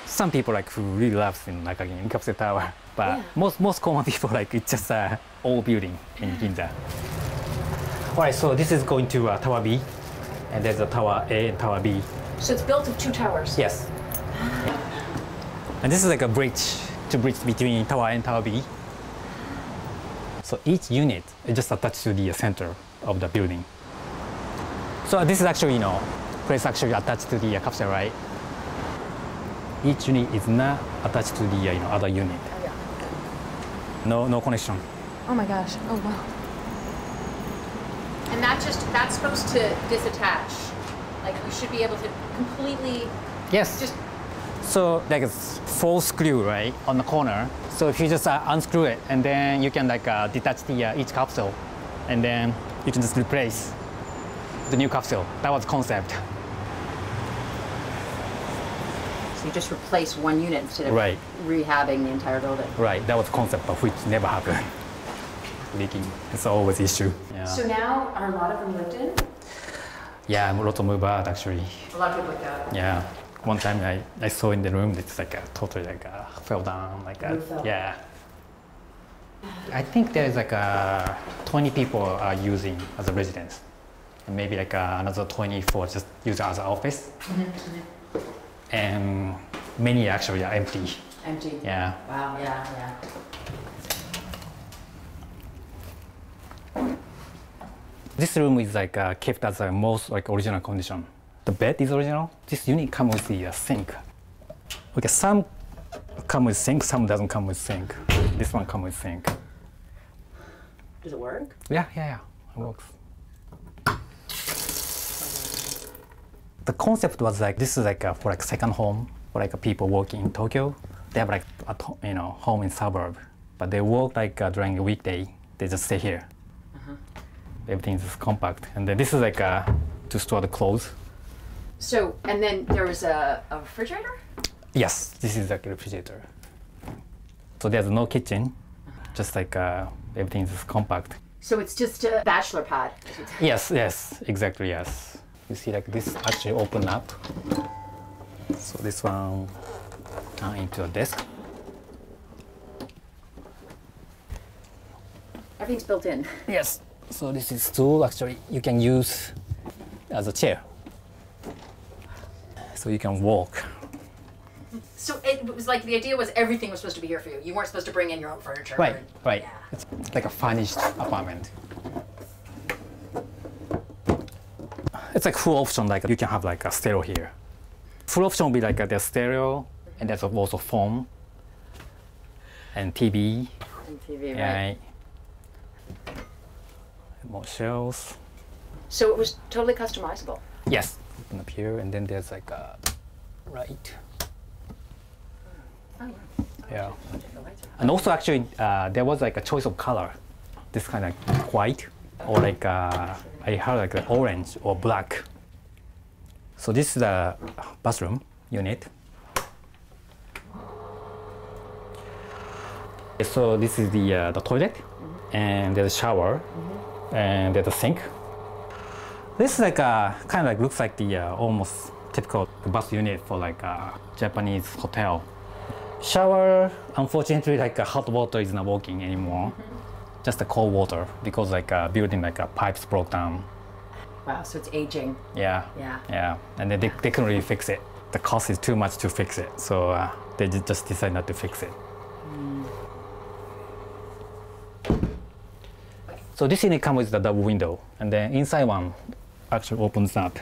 some people like who really loves in Nakagin Capsule Tower, but most common people like it's just a old building in Ginza. All right, so this is going to Tower B, and there's a Tower A and Tower B. So it's built of 2 towers? Yes. And this is like a bridge to bridge between Tower A and Tower B. So each unit is just attached to the center of the building. So this is actually, place actually attached to the capsule, right? Each unit is not attached to the other unit. Oh, yeah. No connection. Oh my gosh. Oh wow. And that's supposed to disattach. Like you should be able to completely. Yes. Just. So like it's 4 screw right on the corner. So if you just unscrew it and then you can like detach the each capsule, and then you can just replace the new capsule. That was the concept. So you just replace one unit instead of rehabbing the entire building. Right, that was the concept, but which never happened. Leaking, it's always an issue. Yeah. So now, are a lot of them lived in? Yeah, a lot of move out actually. A lot of people like that. Yeah, one time I saw in the room, it's like totally like fell down like that. Yeah. I think there is like 20 people are using as a residence, and maybe like another 24 just use it as an office. And many actually are empty. Empty. Yeah. Wow. Yeah. This room is like kept as a most like original condition. The bed is original. This unit comes with the sink. Okay, some come with sink, some doesn't come with sink. This one comes with sink. Does it work? Yeah, it works. The concept was like this is like for like second home for like people working in Tokyo. They have like a home in suburb, but they work like during a weekday. They just stay here. Everything is compact, and then this is like to store the clothes. So and then there was a refrigerator. Yes, this is like a refrigerator. So there's no kitchen, just like everything is compact. So it's just a bachelor pad. Yes, exactly, yes. You see like this actually open up. So this one turn into a desk. Everything's built in. Yes. So this is stool actually you can use as a chair. So you can walk. So it was like the idea was everything was supposed to be here for you. You weren't supposed to bring in your own furniture. Right. Yeah. It's like a furnished apartment. It's like full option, like you can have like a stereo here. Full option will be like there's stereo, and there's also phone and TV. And TV, right? More shelves. So it was totally customizable. Yes. Open up here, and then there's like a light. Oh, yeah. And also actually there was like a choice of color. This kind of white, or like I heard like an orange or black. So this is the bathroom unit. So this is the toilet, and there's a shower, and there's a sink. This is like kind of like looks like the almost typical bath unit for like a Japanese hotel. Shower, unfortunately, like hot water is not working anymore. Just the cold water because like building like pipes broke down. Wow, so it's aging. Yeah. And then they couldn't really fix it. The cost is too much to fix it, so they just decided not to fix it. So this unit comes with the double window, and then inside one actually opens up.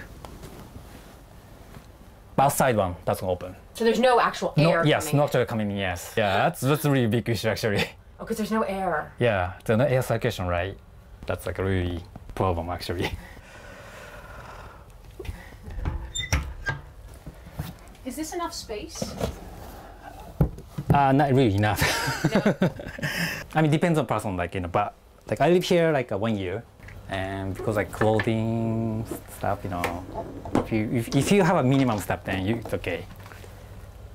Outside one doesn't open. So there's no actual air coming Yes, not coming in, yes. Yeah, that's a really big issue actually. Oh, because there's no air. Yeah, there's no air circulation, right? That's like a really problem actually. Is this enough space? Not really enough. No? I mean, depends on person, like, but like I live here like 1 year, and because like clothing stuff, if you have a minimum stuff, then it's okay.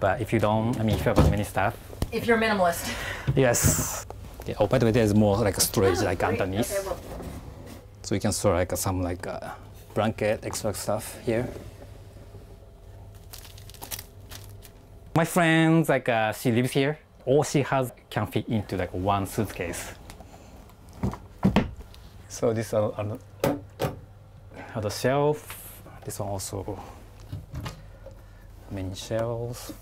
But if you don't, I mean, if you have many stuff. If you're a minimalist. Yes. Yeah, oh, by the way, there's more like a storage like underneath. Okay, well. So you can store like some like blanket, extra stuff here. My friend, like she lives here. All she has can fit into like one suitcase. So this has a shelf. This one also many shelves.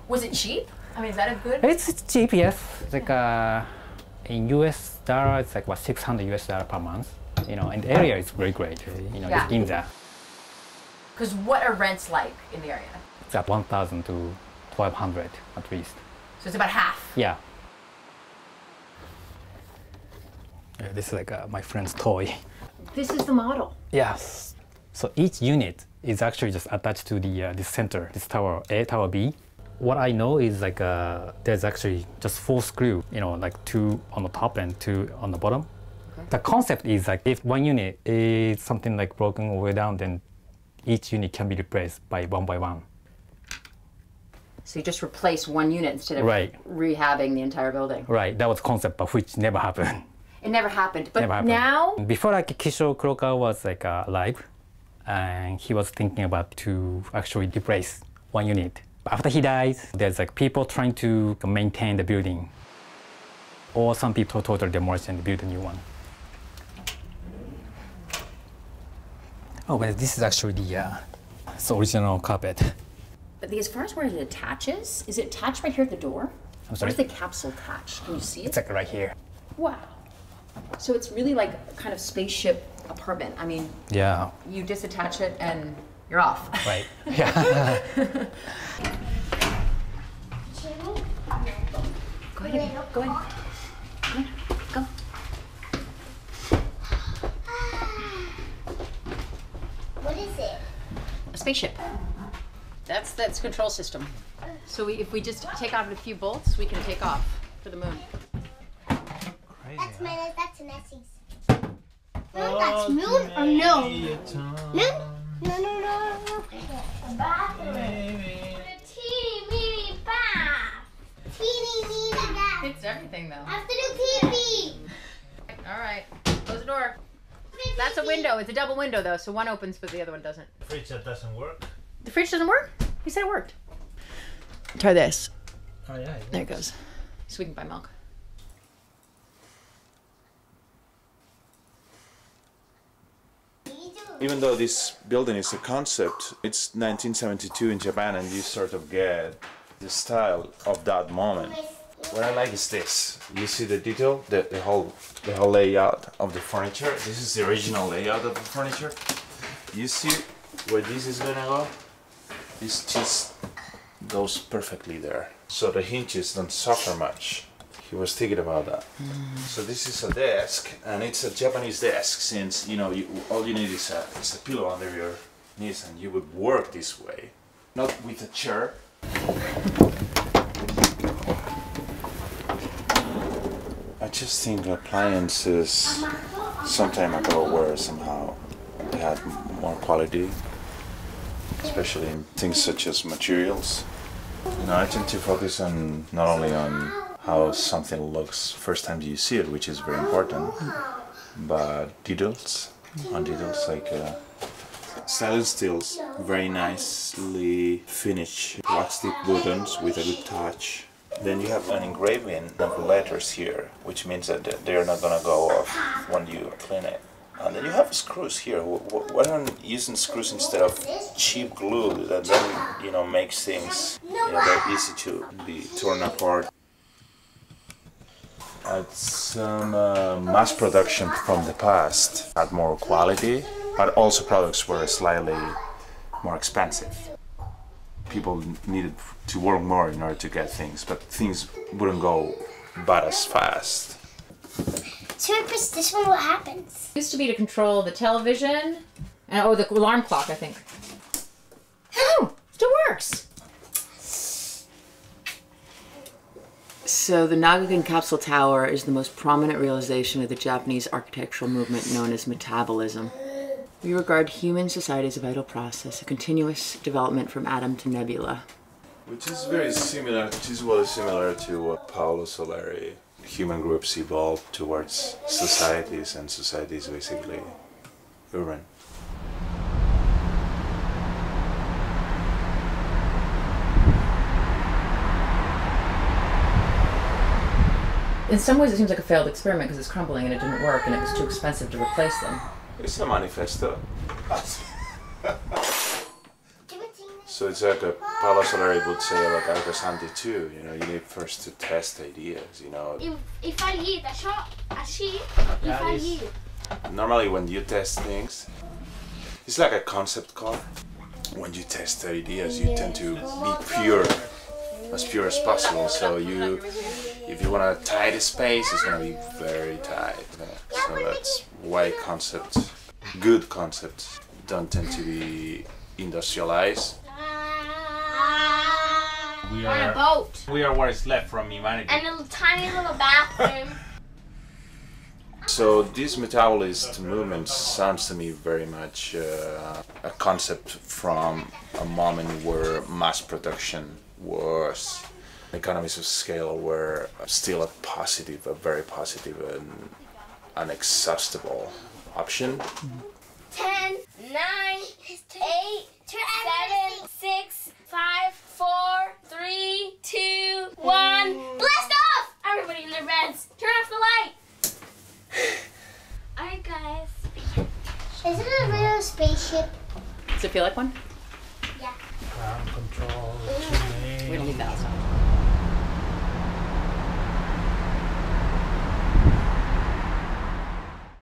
Was it cheap? I mean, is that a good? It's cheap, yes. Like in US dollar, it's like what $600 US per month. You know, and the area is very great. You know, Yeah. it's Ginza. Because what are rents like in the area? It's at 1,000 to 1,200 at least. So it's about half. Yeah. This is like my friend's toy. This is the model. Yes. So each unit is actually just attached to the this center, this tower A, tower B. What I know is like there's actually just 4 screws, you know, like 2 on the top and 2 on the bottom. Okay. The concept is like if one unit is something like broken or way down, then each unit can be replaced by one. So you just replace one unit instead of rehabbing the entire building. Right, that was the concept, but which never happened. It never happened. But never happened. Now? Before like Kisho Kurokawa was like alive, and he was thinking about to actually replace one unit. But after he died, there's like people trying to maintain the building. Or some people totally demolish and build a new one. Oh, but this is actually the original carpet. But as far as where it attaches, is it attached right here at the door? I'm sorry? Where's the capsule attached? Can you see it? It's like right here. Wow. So it's really like a kind of spaceship apartment. I mean, yeah. You disattach it and you're off. Right. Yeah. Go ahead. Go ahead. Go. What is it? A spaceship. That's control system. So if we just take out a few bolts, we can take off for the moon. That's an Essex. No, that's moon or no? Moon? No. A bathroom. A teeny meeny bath. Teeny meeny bath. It's everything though. I have to do pee-pee. All right, close the door. That's a window. It's a double window though, so one opens but the other one doesn't. The fridge that doesn't work? The fridge doesn't work? He said it worked. Try this. Oh yeah. There it goes. So we can buy milk. Even though this building is a concept, it's 1972 in Japan, and you sort of get the style of that moment. What I like is this. You see the detail, the whole layout of the furniture. This is the original layout of the furniture. You see where this is gonna go? This just goes perfectly there. So the hinges don't suffer much. He was thinking about that. So this is a desk, and it's a Japanese desk, since all you need is a pillow under your knees, and you would work this way, not with a chair. I just think appliances some time ago were somehow they had more quality, especially in things such as materials. I tend to focus on not only on how something looks first time you see it, which is very important, but details, on details like stainless steels, very nicely finished plastic buttons with a good touch. Then you have an engraving of the letters here, which means that they're not gonna go off when you clean it. And then you have screws here. Why aren't using screws instead of cheap glue that then makes things very easy to be torn apart? Some mass production from the past had more quality, but also products were slightly more expensive. People needed to work more in order to get things, but things wouldn't go bad as fast. So if it's this one, what happens? It used to be to control the television and the alarm clock, I think. Oh, still works. So the Nakagin Capsule Tower is the most prominent realization of the Japanese architectural movement known as metabolism. We regard human society as a vital process, a continuous development from atom to nebula. Which is very similar, to what Paolo Soleri. Human groups evolve towards societies, and societies basically urban. In some ways, it seems like a failed experiment because it's crumbling and it didn't work and it was too expensive to replace them. It's a manifesto. So it's like a Paolo Soleri would say about Arcasante too, you know, you need first to test ideas, you know. I fallit, això, així, i fallit. Normally when you test things, it's like a concept car. When you test ideas, you tend to be pure as possible. So if you want a tight space, it's gonna be very tight. So that's why good concepts don't tend to be industrialized. We are on a boat. We are what is left from humanity. And a tiny little bathroom. So this metabolist movement sounds to me very much a concept from a moment where mass production was, economies of scale were still a very positive and unexhaustible option. 10, 9, 8, 7, 6, 5, 4, 3, 2, 1. Blast off! Everybody in their beds, turn off the light. Alright, guys. Is it a real spaceship? Does it feel like one? Yeah. Ground control. We don't need that. So.